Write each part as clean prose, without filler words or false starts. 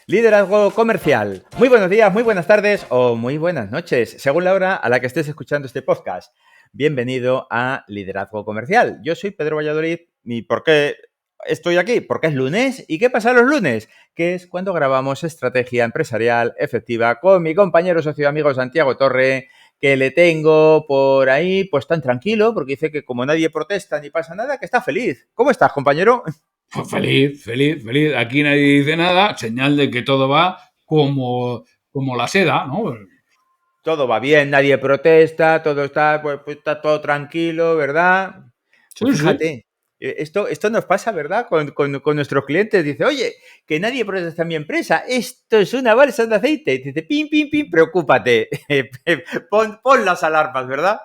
Liderazgo comercial. Muy buenos días, muy buenas tardes o muy buenas noches, según la hora a la que estés escuchando este podcast. Bienvenido a Liderazgo Comercial. Yo soy Pedro Valladolid. ¿Y por qué estoy aquí? Porque es lunes. ¿Y qué pasa los lunes? Que es cuando grabamos estrategia empresarial efectiva con mi compañero socio y amigo Santiago Torre, que le tengo por ahí pues tan tranquilo, porque dice que como nadie protesta ni pasa nada, que está feliz. ¿Cómo estás, compañero? Pues feliz. Aquí nadie dice nada, señal de que todo va como la seda, ¿no? Todo va bien, nadie protesta, todo está, pues está todo tranquilo, ¿verdad? Pues Sí, sí. fíjate, esto nos pasa, ¿verdad? Con nuestros clientes. Dice, oye, que nadie protesta en mi empresa, esto es una balsa de aceite. Dice, pim, pim, pim, preocúpate, pon las alarmas, ¿verdad?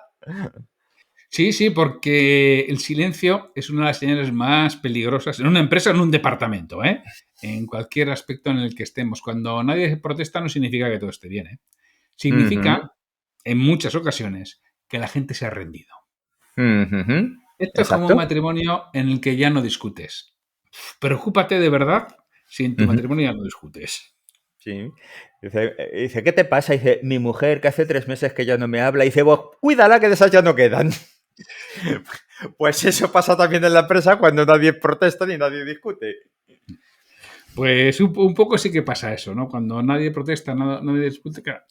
Sí, porque el silencio es una de las señales más peligrosas en una empresa, en un departamento, ¿eh? En cualquier aspecto en el que estemos. Cuando nadie protesta no significa que todo esté bien, ¿eh? Ujú, Significa, en muchas ocasiones, que la gente se ha rendido. ujú, Esto es como un exacto. matrimonio en el que ya no discutes. Preocúpate de verdad si en tu Ujú, matrimonio ya no discutes. sí. Dice, ¿qué te pasa? Dice, mi mujer, que hace 3 meses que ya no me habla. Dice, vos, cuídala, que de esas ya no quedan. Pues eso pasa también en la empresa cuando nadie protesta ni nadie discute. Pues un poco sí que pasa eso, ¿no? Cuando nadie protesta, nadie discute. Claro.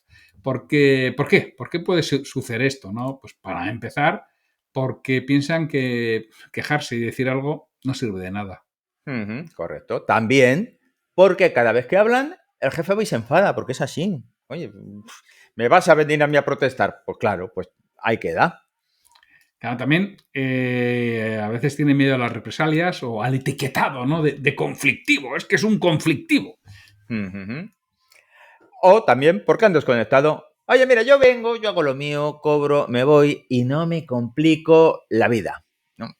¿Por qué? ¿Por qué puede suceder esto, no? Pues para empezar, porque piensan que quejarse y decir algo no sirve de nada. Ujú, correcto. También porque cada vez que hablan, el jefe hoy se enfada, porque es así. Oye, ¿me vas a venir a mí a protestar? Pues claro, pues ahí queda. Claro, también a veces tienen miedo a las represalias o al etiquetado, ¿no? De conflictivo. Es que es un conflictivo. Ujú. O también porque ando desconectado. Oye, mira, yo vengo, yo hago lo mío, cobro, me voy y no me complico la vida, ¿no?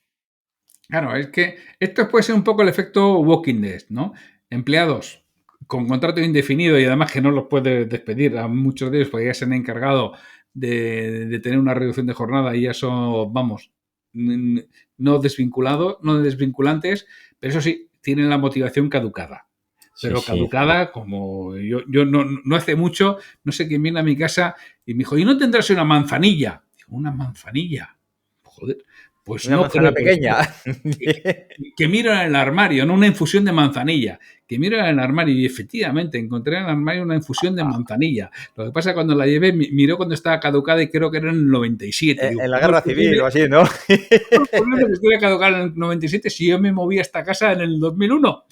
Claro, es que esto puede ser un poco el efecto Walking Dead, ¿no? Empleados con contrato indefinido y además que no los puedes despedir, a muchos de ellos porque ya se han encargado de tener una reducción de jornada y ya son, vamos, no desvinculados, no desvinculantes, pero eso sí, tienen la motivación caducada. Sí, Pero sí. caducada, como yo no hace mucho, no sé quién viene a mi casa y me dijo, ¿y no tendrás una manzanilla? Digo, ¿una manzanilla? Joder, pues Una no manzana creo que pequeña. que miro en el armario, no una infusión de manzanilla, que miro en el armario y efectivamente encontré en el armario una infusión de manzanilla. Lo que pasa es que cuando la llevé, miró cuando estaba caducada y creo que era en el 97. Digo, En la ¿cómo es guerra civil posible, o así, ¿no? cómo es posible que estuviera caducada en el 97 si yo me moví a esta casa en el 2001?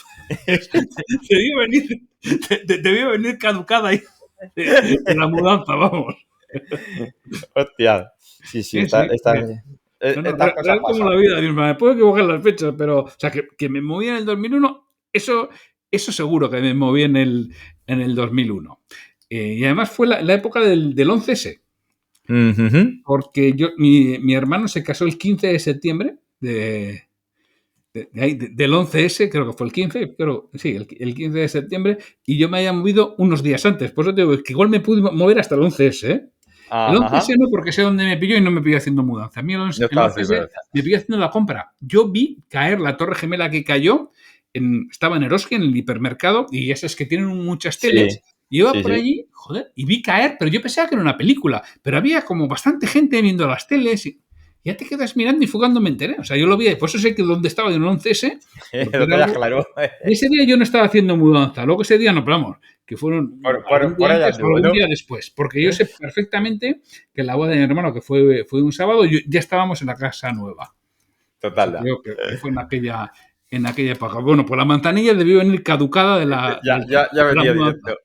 Debió venir, debió venir caducada ahí de la mudanza, vamos. Hostia. Sí, sí, Sí. No, estas cosas real como pasan. la vida misma. Me puedo equivocar en las fechas, pero, o sea, que me moví en el 2001, eso seguro que me moví en el 2001. Y además fue la época del 11S, Ujujú. porque mi hermano se casó el 15 de septiembre del 11S, creo que fue el 15, pero sí, el 15 de septiembre, y yo me había movido unos días antes. Por eso te digo que igual me pude mover hasta el 11S, ¿eh? El Ajá. 11S no, porque sé dónde me pilló y no me pilló haciendo mudanza. A mí No el estaba sin 11S vergüenza. me pilló haciendo la compra. Yo vi caer la torre gemela que cayó, estaba en Eroski, en el hipermercado, y ya sabes que tienen muchas Sí, teles. Y iba sí, por sí. allí, joder, y vi caer, pero yo pensaba que era una película. Pero había como bastante gente viendo las teles. Y ya te quedas mirando y fugando me enteré. O sea, yo lo vi, por eso sé que dónde estaba en el 11S, porque Lo era tenías algo. claro. Ese día yo no estaba haciendo mudanza. Luego ese día no, pero vamos, que fueron algún Por día allá antes o anduvo, algún ¿no? día después. Porque yo sé perfectamente que la boda de mi hermano, que fue un sábado, ya estábamos en la casa nueva. O sea, Total. creo que fue en aquella época. Bueno, pues la manzanilla debió venir caducada de la, Ya, ya, ya de la venía mudanza. directo.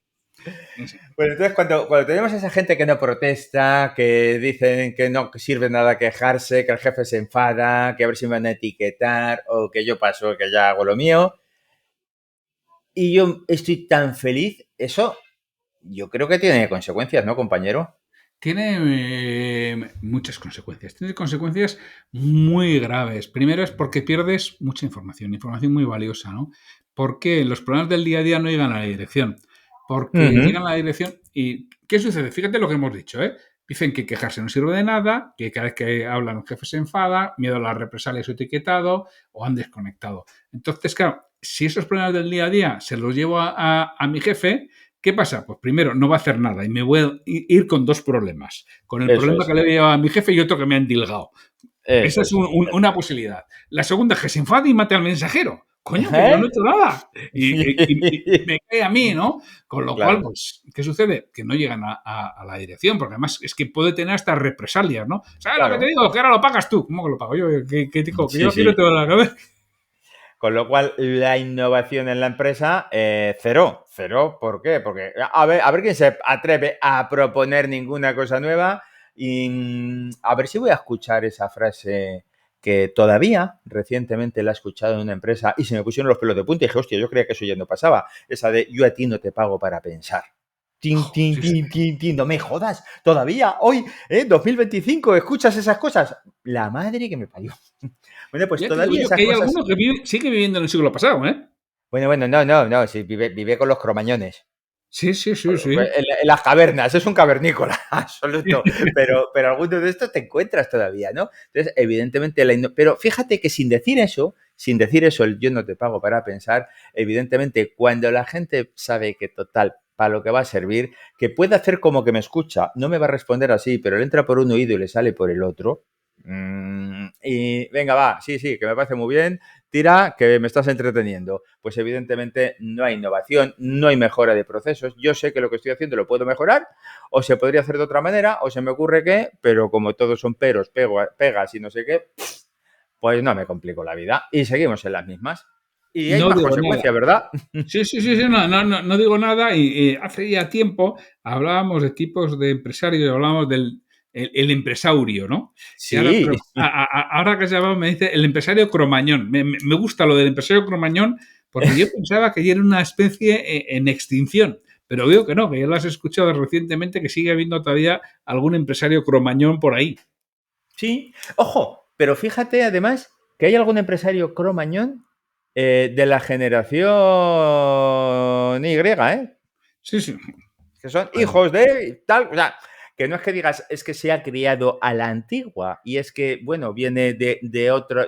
Sí. Bueno, entonces cuando tenemos a esa gente que no protesta, que dicen que no sirve nada quejarse, que el jefe se enfada, que a ver si me van a etiquetar o que yo paso, que ya hago lo mío, y yo estoy tan feliz, eso yo creo que tiene consecuencias, ¿no, compañero? Tiene muchas consecuencias. Tiene consecuencias muy graves. Primero es porque pierdes mucha información muy valiosa, ¿no? Porque los problemas del día a día no llegan a la dirección. Porque Ujú. llegan a la dirección y ¿qué sucede? Fíjate lo que hemos dicho, ¿eh? Dicen que quejarse no sirve de nada, que cada vez que hablan el jefe se enfada, miedo a las represalias o etiquetado o han desconectado. Entonces, claro, si esos problemas del día a día se los llevo a mi jefe, ¿qué pasa? Pues primero, no va a hacer nada y me voy a ir con dos problemas. Con el Eso problema es. que le he llevado a mi jefe y otro que me han dilgado. Esa Eso es es. una posibilidad. La segunda es que se enfade y mate al mensajero. Coño, que yo no he ¿Eh? hecho nada. Y me cae a mí, ¿no? Con lo cual, Claro. pues, ¿qué sucede? Que no llegan a la dirección, porque además es que puede tener hasta represalias, ¿no? ¿Sabes lo que te Claro. digo? Que ahora lo pagas tú. ¿Cómo que lo pago yo? Que Sí, yo quiero sí. todo la cabeza. Con lo cual, la innovación en la empresa, cero. Cero, ¿por qué? Porque a ver quién se atreve a proponer ninguna cosa nueva y a ver si voy a escuchar esa frase que todavía recientemente la he escuchado en una empresa y se me pusieron los pelos de punta y dije, hostia, yo creía que eso ya no pasaba. Esa de yo a ti no te pago para pensar. Tin, Oh, tin, sí, sí. tin, tin, tin, no me jodas. Todavía, hoy, 2025, escuchas esas cosas. La madre que me parió. Bueno, pues Ya te digo todavía yo esas que hay cosas. alguno que sigue viviendo en el siglo pasado, ¿eh? Bueno, no, sí, vive con los cromañones. Sí, sí, sí, sí. En las cavernas, es un cavernícola absoluto, pero algunos de estos te encuentras todavía, ¿no? Entonces, evidentemente, pero fíjate que sin decir eso, el yo no te pago para pensar, evidentemente, cuando la gente sabe que total, para lo que va a servir, que puede hacer como que me escucha, no me va a responder así, pero le entra por un oído y le sale por el otro, y venga, va, sí, que me parece muy bien, tira, que me estás entreteniendo. Pues evidentemente no hay innovación, no hay mejora de procesos. Yo sé que lo que estoy haciendo lo puedo mejorar, o se podría hacer de otra manera, o se me ocurre que, pero como todos son peros, pegas y no sé qué, pues no me complico la vida. Y seguimos en las mismas. Y hay No más digo nada. consecuencias, ¿verdad? Sí, sí, sí, sí, no digo nada. Y hace ya tiempo hablábamos de tipos de empresarios, hablábamos del el empresaurio, ¿no? Y ahora, Sí, pero ahora que se llama, me dice el empresario cromañón. Me gusta lo del empresario cromañón porque yo pensaba que ya era una especie en extinción, pero veo que no, que ya lo has escuchado recientemente, que sigue habiendo todavía algún empresario cromañón por ahí. sí. Ojo, pero fíjate además que hay algún empresario cromañón de la generación Y, ¿eh? Sí, sí. Que son Bueno, hijos de tal, o sea, que no es que digas, es que se ha criado a la antigua y es que, bueno, viene de otro,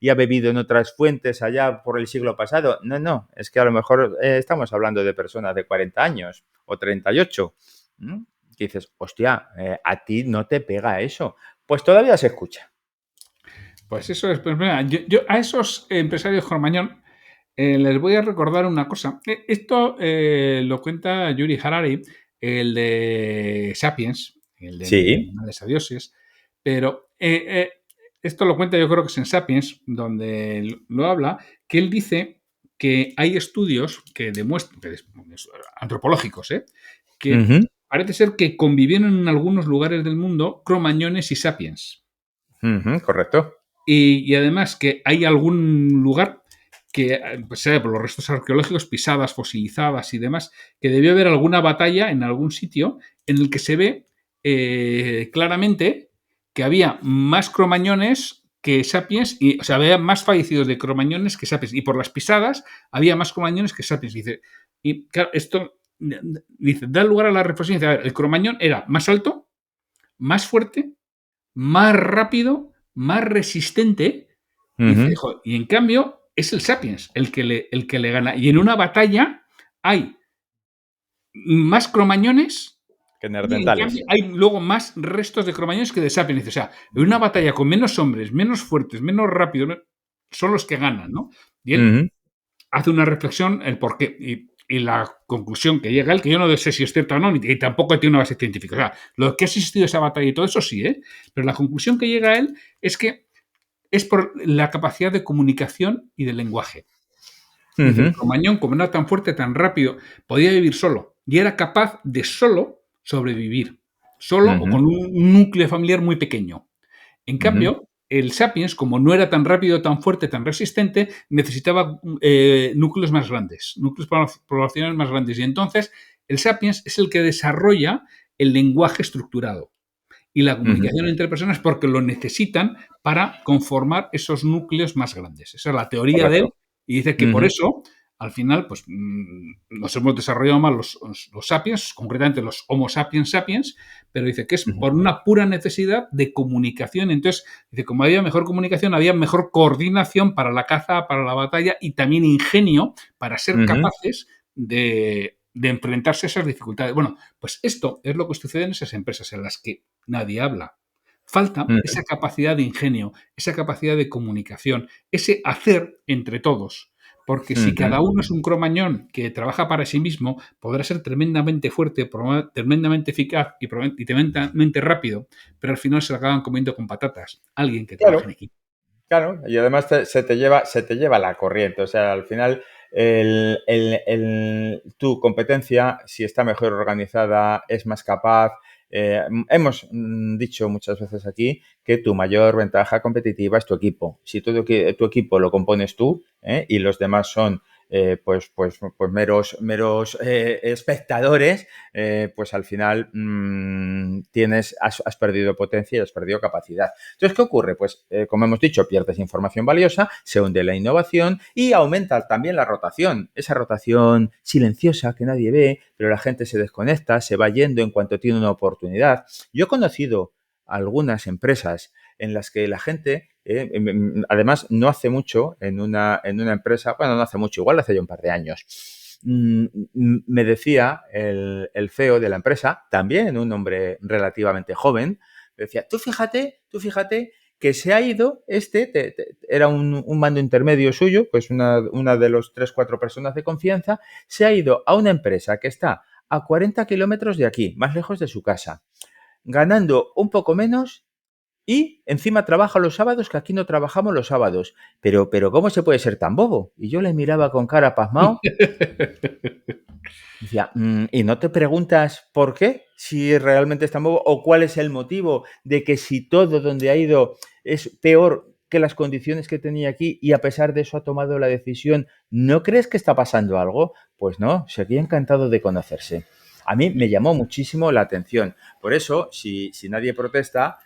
y ha bebido en otras fuentes allá por el siglo pasado. No, es que a lo mejor estamos hablando de personas de 40 años o 38. ¿Mm? Que dices, hostia, a ti no te pega eso. Pues todavía se escucha. pues eso es. Pues mira, yo a esos empresarios cromañón les voy a recordar una cosa. Esto lo cuenta Yuri Harari, el de Sapiens, el de Entre Sí. animales a dioses, pero esto lo cuenta yo creo que es en Sapiens, donde lo habla, que él dice que hay estudios que demuestran, antropológicos, que Ujú, parece ser que convivieron en algunos lugares del mundo cromañones y sapiens. ujú, correcto. Y además que hay algún lugar que, pues, por los restos arqueológicos, pisadas, fosilizadas y demás, que debió haber alguna batalla en algún sitio en el que se ve claramente que había más cromañones que sapiens, o sea, había más fallecidos de cromañones que sapiens, y por las pisadas había más cromañones que sapiens. Dice, y claro, esto dice, da lugar a la reflexión. Dice, a ver, el cromañón era más alto, más fuerte, más rápido, más resistente. Y dice, Ujú, "Joder", y en cambio es el Sapiens el que le gana. Y en una batalla hay más cromañones que y en neandertales. cambio hay luego más restos de cromañones que de Sapiens. Dice, o sea, en una batalla con menos hombres, menos fuertes, menos rápidos, son los que ganan, ¿no? Y él Ujú, hace una reflexión, el por qué. Y la conclusión que llega él, que yo no sé si es cierta o no, y tampoco tiene una base científica. O sea, lo que ha existido esa batalla y todo eso sí, ¿eh? Pero la conclusión que llega a él es que es por la capacidad de comunicación y de lenguaje. Dice, el ujú, cromañón, como no era tan fuerte, tan rápido, podía vivir solo y era capaz de solo sobrevivir, solo o ujú, con un núcleo familiar muy pequeño. En ujú. cambio, el Sapiens, como no era tan rápido, tan fuerte, tan resistente, necesitaba núcleos más grandes, núcleos poblacionales más grandes. Y entonces, el Sapiens es el que desarrolla el lenguaje estructurado y la Ujú, comunicación entre personas porque lo necesitan para conformar esos núcleos más grandes. Esa es la teoría de él correcto. y dice que por Ujú, eso al final, pues nos hemos desarrollado más los sapiens, concretamente los Homo sapiens sapiens, pero dice que es Ujú. por una pura necesidad de comunicación. Entonces, dice, como había mejor comunicación, había mejor coordinación para la caza, para la batalla y también ingenio para ser Ujú. capaces de enfrentarse a esas dificultades. Bueno, pues esto es lo que sucede en esas empresas en las que nadie habla. Falta Ujú. esa capacidad de ingenio, esa capacidad de comunicación, ese hacer entre todos. Porque si Ujú. cada uno es un cromañón que trabaja para sí mismo, podrá ser tremendamente fuerte, tremendamente eficaz y tremendamente rápido, pero al final se lo acaban comiendo con patatas. Alguien que trabaje en Claro. equipo. Claro, y además se te lleva la corriente. O sea, al final, tu competencia, si está mejor organizada, es más capaz. Hemos dicho muchas veces aquí que tu mayor ventaja competitiva es tu equipo. Si tu equipo lo compones tú, y los demás son pues meros espectadores, pues al final has perdido potencia y has perdido capacidad. Entonces, ¿qué ocurre? Pues, como hemos dicho, pierdes información valiosa, se hunde la innovación y aumenta también la rotación. Esa rotación silenciosa que nadie ve, pero la gente se desconecta, se va yendo en cuanto tiene una oportunidad. Yo he conocido algunas empresas en las que la gente, además, no hace mucho en una empresa, bueno, no hace mucho, igual hace ya un par de años, me decía el CEO de la empresa, también un hombre relativamente joven, decía, tú fíjate que se ha ido, era un mando intermedio suyo, pues una de los 3, 4 personas de confianza, se ha ido a una empresa que está a 40 kilómetros de aquí, más lejos de su casa, ganando un poco menos y encima trabaja los sábados, que aquí no trabajamos los sábados. Pero ¿cómo se puede ser tan bobo? Y yo le miraba con cara pasmado. Decía, ¿y no te preguntas por qué? Si realmente es tan bobo o cuál es el motivo de que si todo donde ha ido es peor que las condiciones que tenía aquí y a pesar de eso ha tomado la decisión, ¿no crees que está pasando algo? Pues no, seguía encantado de conocerse. A mí me llamó muchísimo la atención. Por eso, si nadie protesta,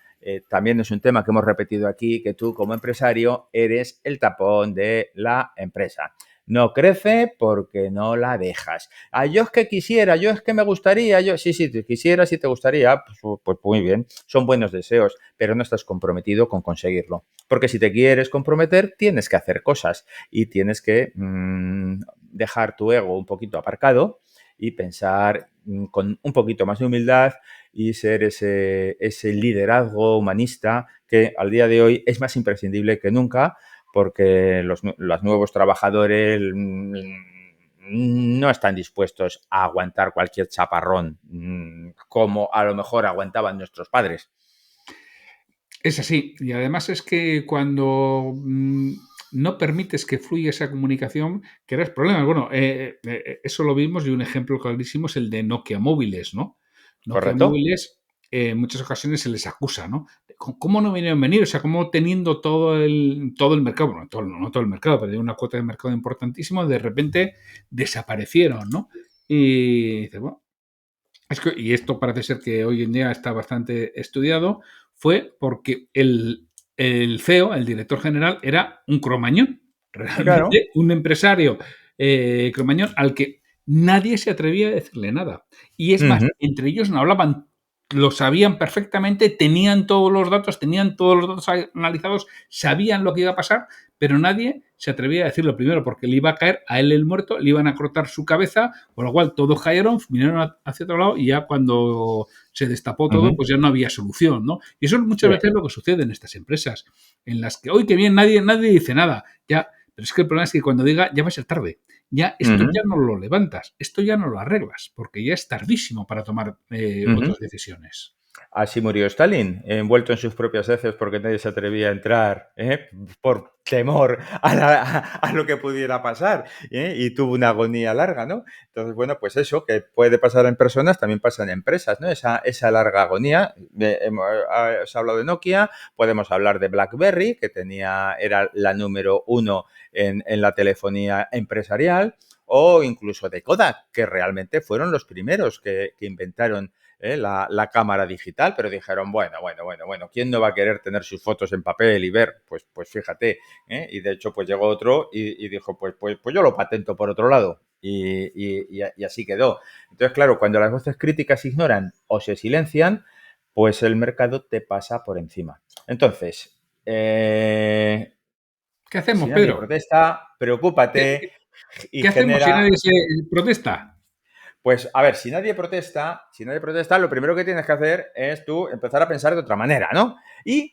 también es un tema que hemos repetido aquí, que tú como empresario eres el tapón de la empresa. No crece porque no la dejas. Yo es que quisiera, yo es que me gustaría, yo, sí, sí, te quisiera, si te gustaría, pues muy bien, son buenos deseos, pero no estás comprometido con conseguirlo. Porque si te quieres comprometer, tienes que hacer cosas y tienes que dejar tu ego un poquito aparcado y pensar con un poquito más de humildad y ser ese liderazgo humanista que al día de hoy es más imprescindible que nunca porque los nuevos trabajadores no están dispuestos a aguantar cualquier chaparrón como a lo mejor aguantaban nuestros padres. Es así. Y además es que cuando no permites que fluya esa comunicación, creas problemas. Bueno, eso lo vimos y un ejemplo clarísimo es el de Nokia Móviles, ¿no? Nokia ¿Correcto? Móviles, en muchas ocasiones se les acusa, ¿no? ¿Cómo no vinieron a venir? O sea, cómo teniendo todo el mercado, bueno, no todo el mercado, pero una cuota de mercado importantísima, de repente desaparecieron, ¿no? Y dices, bueno, y esto parece ser que hoy en día está bastante estudiado, fue porque el CEO, el director general, era un cromañón, Claro. realmente un empresario cromañón al que nadie se atrevía a decirle nada. Y es más, Ujú. entre ellos no hablaban, lo sabían perfectamente, tenían todos los datos, analizados, sabían lo que iba a pasar, pero nadie se atrevía a decirlo primero porque le iba a caer a él el muerto, le iban a cortar su cabeza, por lo cual todos cayeron, vinieron hacia otro lado y ya cuando se destapó todo, Ujú. pues ya no había solución, ¿no? Y eso es muchas Sí. veces lo que sucede en estas empresas, en las que, hoy que bien, nadie dice nada, ya, pero es que el problema es que cuando diga, ya va a ser tarde. Ya esto Ujú. ya no lo levantas, esto ya no lo arreglas, porque ya es tardísimo para tomar Ujú. otras decisiones. Así murió Stalin, envuelto en sus propias heces porque nadie se atrevía a entrar, por temor a lo que pudiera pasar, y tuvo una agonía larga, ¿no? Entonces, bueno, pues eso, que puede pasar en personas, también pasa en empresas, ¿no? Esa larga agonía. Os he hablado de Nokia, podemos hablar de BlackBerry, que era la número uno en la telefonía empresarial, o incluso de Kodak, que realmente fueron los primeros que inventaron la cámara digital, pero dijeron, bueno, ¿quién no va a querer tener sus fotos en papel y ver? Pues fíjate, ¿eh? Y de hecho, pues llegó otro y dijo, pues yo lo patento por otro lado. Y así quedó. Entonces, claro, cuando las voces críticas ignoran o se silencian, pues el mercado te pasa por encima. Entonces, ¿Qué hacemos, si nadie Pedro? protesta, ¿Qué, preocúpate y qué hacemos si genera. nadie se protesta? Pues a ver, si nadie protesta, lo primero que tienes que hacer es tú empezar a pensar de otra manera, ¿no? Y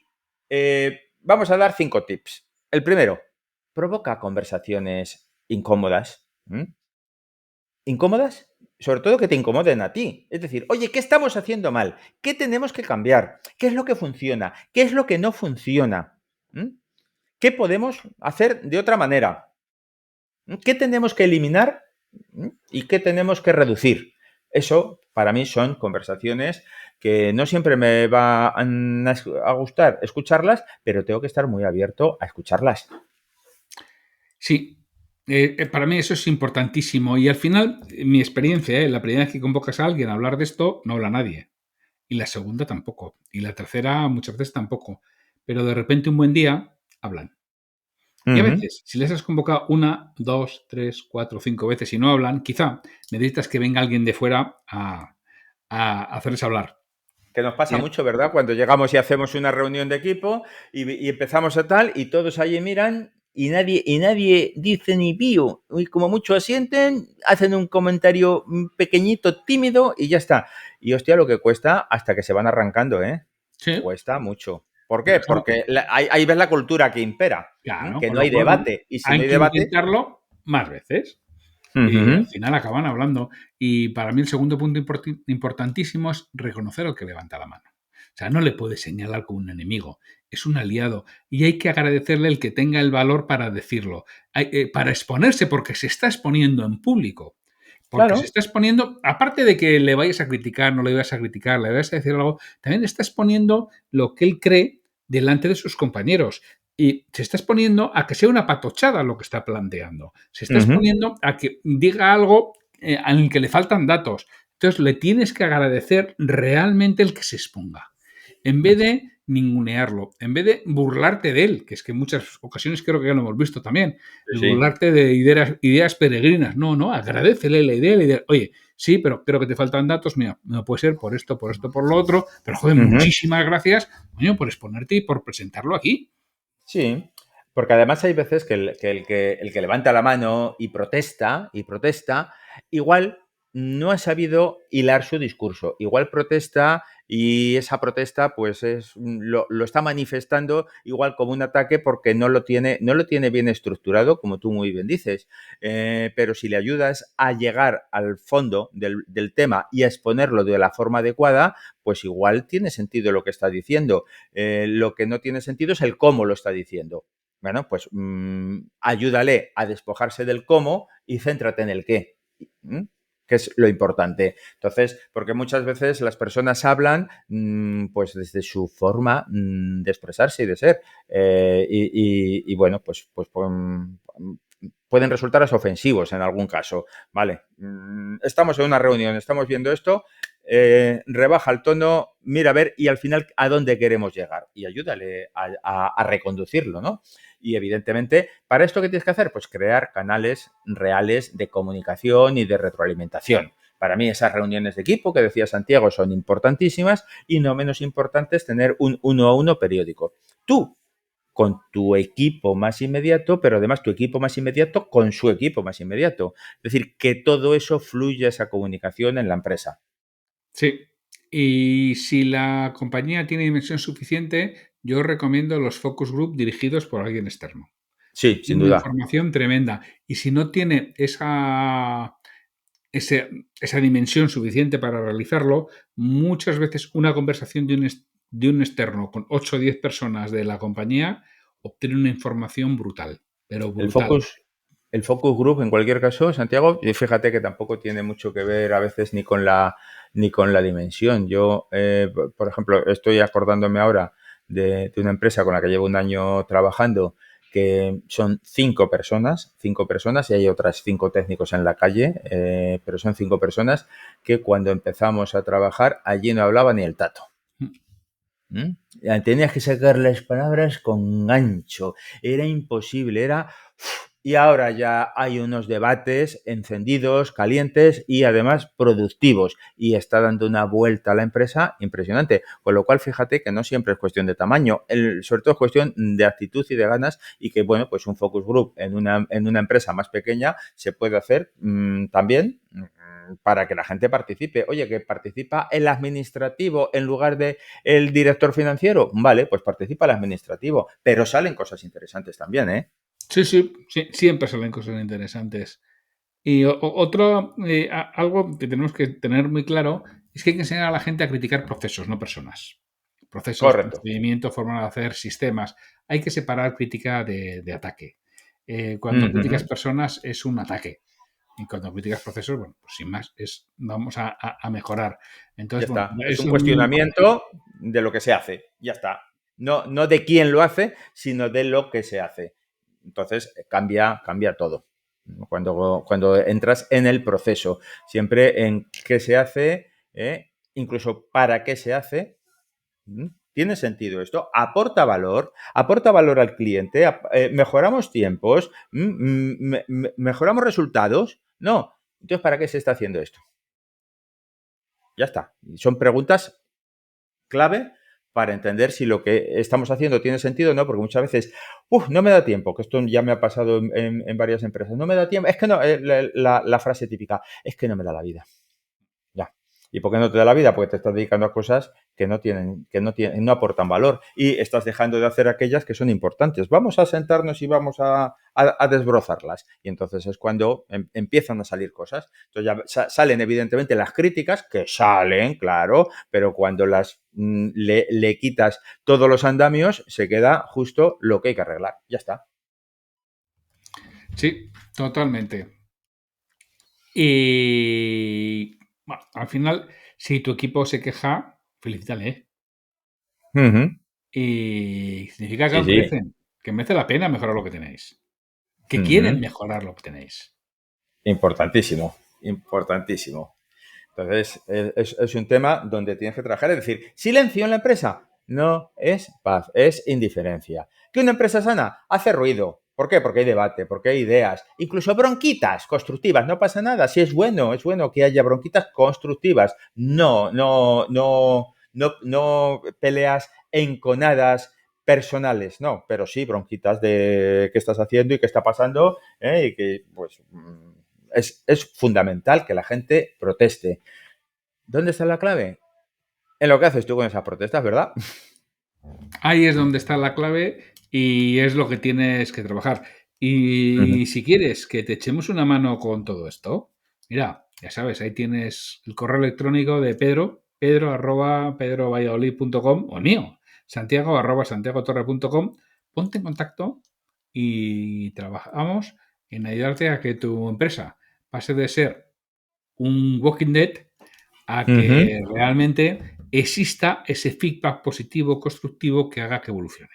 vamos a dar 5 tips. El primero, provoca conversaciones incómodas. ¿Incómodas? Sobre todo que te incomoden a ti. Es decir, oye, ¿qué estamos haciendo mal? ¿Qué tenemos que cambiar? ¿Qué es lo que funciona? ¿Qué es lo que no funciona? ¿Qué podemos hacer de otra manera? ¿Qué tenemos que eliminar y qué tenemos que reducir? Eso, para mí, son conversaciones que no siempre me va a gustar escucharlas, pero tengo que estar muy abierto a escucharlas. Sí, para mí eso es importantísimo. Y al final, mi experiencia, la primera vez que convocas a alguien a hablar de esto, no habla nadie. Y la segunda tampoco. Y la tercera muchas veces tampoco. Pero de repente un buen día hablan. Y a Ujú. veces, si les has convocado una, dos, tres, cuatro, cinco veces y no hablan, quizá necesitas que venga alguien de fuera a hacerles hablar. Que nos pasa Y- mucho, ¿verdad? Cuando llegamos y hacemos una reunión de equipo y empezamos a tal y todos allí miran y nadie dice ni pío. Y como mucho asienten, hacen un comentario pequeñito, tímido y ya está. Y hostia, lo que cuesta hasta que se van arrancando, ¿eh? Sí, Cuesta mucho. ¿Por pero qué? claro, Porque ahí ves la cultura que impera, claro, que con no lo hay cual, bueno, debate. Y si no hay hay que debate. intentarlo más veces. Y al Ujú. final acaban hablando. Y para mí el segundo punto importantísimo es reconocer al que levanta la mano. O sea, no le puedes señalar como un enemigo, es un aliado. Y hay que agradecerle el que tenga el valor para decirlo, para exponerse, porque se está exponiendo en público. Porque se Claro. está exponiendo, aparte de que le vayas a criticar, no le vayas a criticar, le vayas a decir algo, también está exponiendo lo que él cree delante de sus compañeros. Y se está exponiendo a que sea una patochada lo que está planteando. Se está Ujú. exponiendo a que diga algo en el que le faltan datos. Entonces le tienes que agradecer realmente el que se exponga. En vez de ningunearlo, en vez de burlarte de él, que es que en muchas ocasiones creo que ya lo hemos visto también, Sí, el sí. burlarte de ideas peregrinas. No, no, agradecele la idea. Oye, sí, pero creo que te faltan datos, mira, no puede ser por esto, por lo otro, pero joder, Ujú. muchísimas gracias, coño, por exponerte y por presentarlo aquí. Sí, porque además hay veces que el que levanta la mano y protesta, igual no ha sabido hilar su discurso. Igual protesta y esa protesta pues lo está manifestando igual como un ataque porque no lo tiene bien estructurado, como tú muy bien dices. Pero si le ayudas a llegar al fondo del tema y a exponerlo de la forma adecuada, pues igual tiene sentido lo que está diciendo. Lo que no tiene sentido es el cómo lo está diciendo. Bueno, pues ayúdale a despojarse del cómo y céntrate en el qué, que es lo importante. Entonces, porque muchas veces las personas hablan pues desde su forma de expresarse y de ser. Y bueno, pues pueden resultar ofensivos en algún caso. Vale, estamos en una reunión, estamos viendo esto, rebaja el tono, mira a ver y al final a dónde queremos llegar y ayúdale a reconducirlo, ¿no? Y evidentemente, ¿para esto qué tienes que hacer? Pues crear canales reales de comunicación y de retroalimentación. Para mí esas reuniones de equipo que decía Santiago son importantísimas y no menos importante es tener un uno a uno periódico. Tú con tu equipo más inmediato, pero además tu equipo más inmediato con su equipo más inmediato. Es decir, que todo eso fluya esa comunicación en la empresa. Sí. Y si la compañía tiene dimensión suficiente, yo recomiendo los focus group dirigidos por alguien externo. Sí, sin Tiene una duda. información tremenda. Y si no tiene esa dimensión suficiente para realizarlo, muchas veces una conversación de un externo con 8 o 10 personas de la compañía obtiene una información brutal, pero El brutal. focus, el focus group, en cualquier caso, Santiago, y fíjate que tampoco tiene mucho que ver a veces ni con la dimensión. Yo, por ejemplo, estoy acordándome ahora de una empresa con la que llevo un año trabajando que son 5 personas y hay otras 5 técnicos en la calle, pero son 5 personas que cuando empezamos a trabajar allí no hablaba ni el tato. ¿Mm? Tenías que sacar las palabras con gancho, era imposible, era... Y ahora ya hay unos debates encendidos, calientes y además productivos. Y está dando una vuelta a la empresa impresionante. Con lo cual, fíjate que no siempre es cuestión de tamaño, sobre todo es cuestión de actitud y de ganas. Y que, bueno, pues un focus group en una empresa más pequeña se puede hacer también para que la gente participe. Oye, que participa el administrativo en lugar de el director financiero. Vale, pues participa el administrativo. Pero salen cosas interesantes también, ¿eh? Sí, siempre salen cosas interesantes. Y otro, algo que tenemos que tener muy claro es que hay que enseñar a la gente a criticar procesos, no personas. Procesos, Correcto. procedimientos, forma de hacer, sistemas. Hay que separar crítica de ataque. Cuando críticas personas es un ataque. Y cuando críticas procesos, bueno, pues sin más, vamos a mejorar. Ya Entonces, bueno, está. Es es un un... cuestionamiento de lo que se hace. Ya está. No de quién lo hace, sino de lo que se hace. Entonces cambia todo. Cuando entras en el proceso, siempre en qué se hace, incluso para qué se hace. ¿Tiene sentido esto? ¿Aporta valor al cliente? ¿Mejoramos tiempos? ¿Mejoramos resultados? No. Entonces, ¿para qué se está haciendo esto? Ya está. Son preguntas clave para entender si lo que estamos haciendo tiene sentido o no, porque muchas veces, no me da tiempo, que esto ya me ha pasado en varias empresas, no me da tiempo, es que no, la frase típica, es que no me da la vida. Ya. ¿Y por qué no te da la vida? Porque te estás dedicando a cosas que no aportan valor y estás dejando de hacer aquellas que son importantes. Vamos a sentarnos y vamos a desbrozarlas. Y entonces es cuando empiezan a salir cosas. Entonces ya salen evidentemente las críticas, que salen, claro, pero cuando le quitas todos los andamios, se queda justo lo que hay que arreglar. Ya está. Sí, totalmente. Y bueno, al final, si tu equipo se queja, felicítale. Y significa Sí, sí. que merece la pena mejorar lo que tenéis. Que quieren Uh-huh. mejorar lo que tenéis. Importantísimo, importantísimo. Entonces, es un tema donde tienes que trabajar. Es decir, silencio en la empresa no es paz, es indiferencia. ¿Que una empresa sana hace ruido? ¿Por qué? Porque hay debate, porque hay ideas, incluso bronquitas constructivas. No pasa nada. Si es bueno que haya bronquitas constructivas. No peleas enconadas personales, no, pero sí bronquitas de qué estás haciendo y qué está pasando, y que, pues, es fundamental que la gente proteste. ¿Dónde está la clave? En lo que haces tú con esas protestas, ¿verdad? Ahí es donde está la clave y es lo que tienes que trabajar. Y si quieres que te echemos una mano con todo esto, mira, ya sabes, ahí tienes el correo electrónico de pedro@pedrovalladolid.com o mío, santiago@santiagotorre.com. Ponte en contacto y trabajamos en ayudarte a que tu empresa pase de ser un Walking Dead a que realmente exista ese feedback positivo, constructivo que haga que evolucione.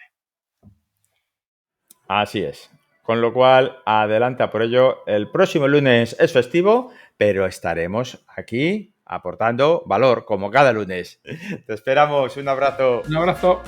Así es. Con lo cual, adelanta por ello. El próximo lunes es festivo, pero estaremos aquí aportando valor, como cada lunes. Te esperamos. Un abrazo. Un abrazo.